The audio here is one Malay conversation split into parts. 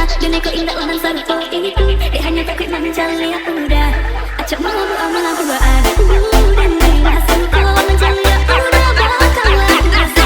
Dunia kau indah ulang sarpo itu. Dia hanya takut menjali aku dah. Acap malam beramal berdoa. Dan bila kau menjali aku dah bakal lagi rasa.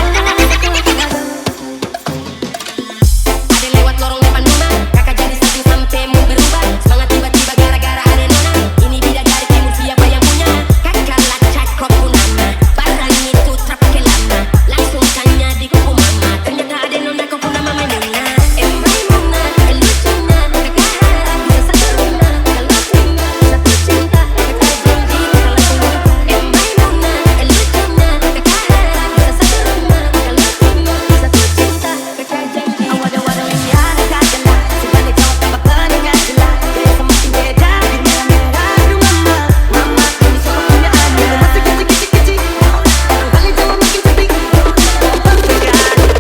Ada lewat lorong depan rumah, kakak jadi satu sampai mau berubah. Semangat tiba-tiba gara-gara ada nona. Ini bidadari timur siapa yang punya? Kakak lacak kau nama. Barang itu terpakai lama. Langsung tanya di kuku mama. Ternyata ada nona kau pun nama Maimuna. Maimuna, lucunya kakak harap bisa satu rumah. Kalau terima satu cinta, kakak janji kalau tunggu. Maimuna, lucunya kakak harap bisa satu rumah. Kalau terima satu cinta, kakak janji. Awal-awal yang ada kalah, sebalik kau tambah peningat jelas. Gaya semakin beda, merah-merah aduh mama. Mama ini suka punya anak. Masih kecil-kecil, kali jauh makin cantik. Pembuat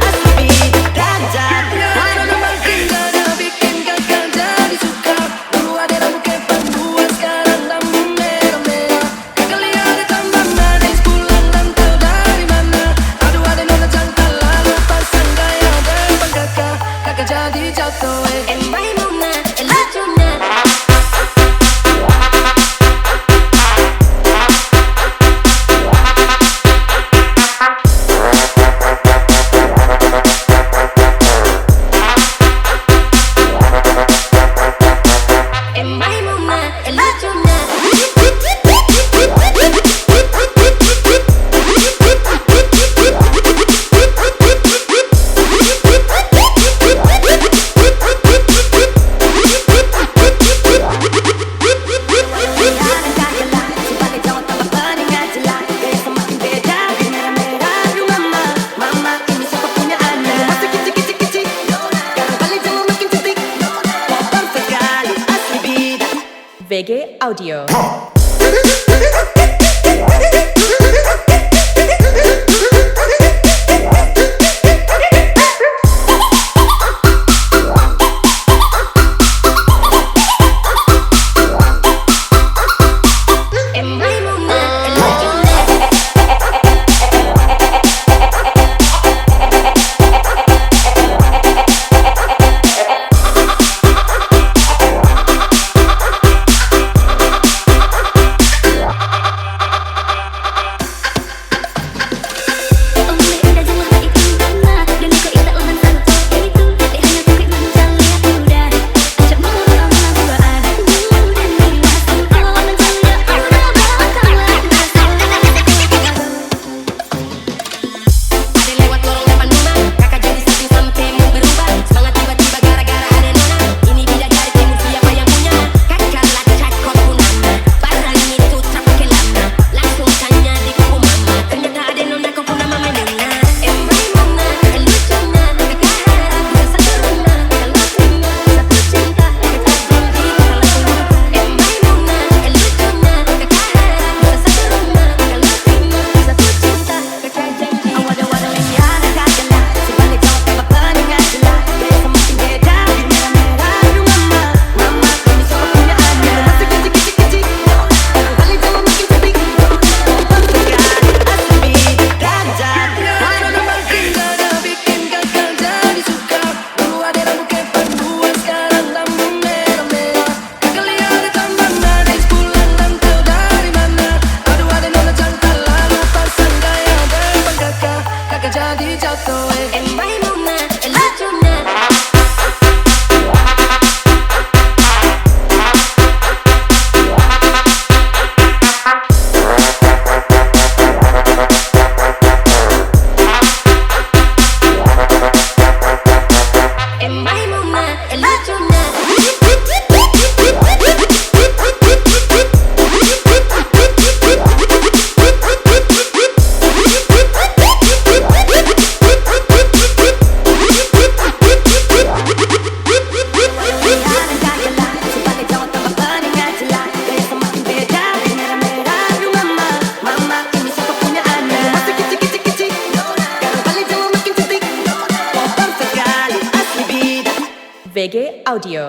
asli Getar. Warna makin gada bikin kakak jadi suka. Dulu ada rambut kayak pembuat, sekarang rambut merah-merah. Kakak lihat tambah manis, pulang dan tahu dari mana. Aduh ada nona cantik lalu pasang gaya depan kakak. Kakak jadi jatuh Maimuna, lucunya. Maimuna, lucunya. Sebalik kau tambah peningat jelas. Gaya semakin beda, merah-merah aduh mama. Mama ini suka punya anak. Masih kecil-kecil, kali jauh makin cantik. Perfect sekali, asli bida. VG Audio. Maimuna, lucunya. Ada lewat lorong depan rumah, kakak jadi satu sampai mau berubah. Semangat tiba-tiba gara-gara ada nona. Ini bidadari timur siapa yang punya? Kakak lacak kau pun nama. Barang itu terpakai lama. Langsung tanya di kuku mama. Ternyata ada nona kau pun nama Maimuna. Maimuna, lucunya kakak harap bisa satu rumah. Kalau terima satu cinta, kakak janji kalau tunggu. Maimuna, lucunya kakak harap bisa satu rumah. Kalau terima satu cinta, kakak janji. Awal-awal yang ada kalah, sebalik kau tambah peningat jelas. Gaya semakin beda, merah-merah aduh mama. Mama ini suka punya anak. Masih kecil-kecil, kali jauh makin cantik. Perfect sekali, asli Getar. Warna makin gada bikin kakak jadi suka. Dulu ada rambut kayak pembuat, sekarang rambut merah-merah. Kakak lihat tambah manis, pulang dan tahu dari mana. Aduh ada nona cantik lalu pasang gaya depan kakak. Kakak jadi jatuh Maimuna, lucunya. Maimuna, lucunya. Sebalik kau tambah peningat jelas. Gaya semakin beda, merah-merah aduh mama. Mama ini suka punya anak. Masih kecil-kecil, kali jauh makin cantik. Perfect sekali, asli bida. VG Audio.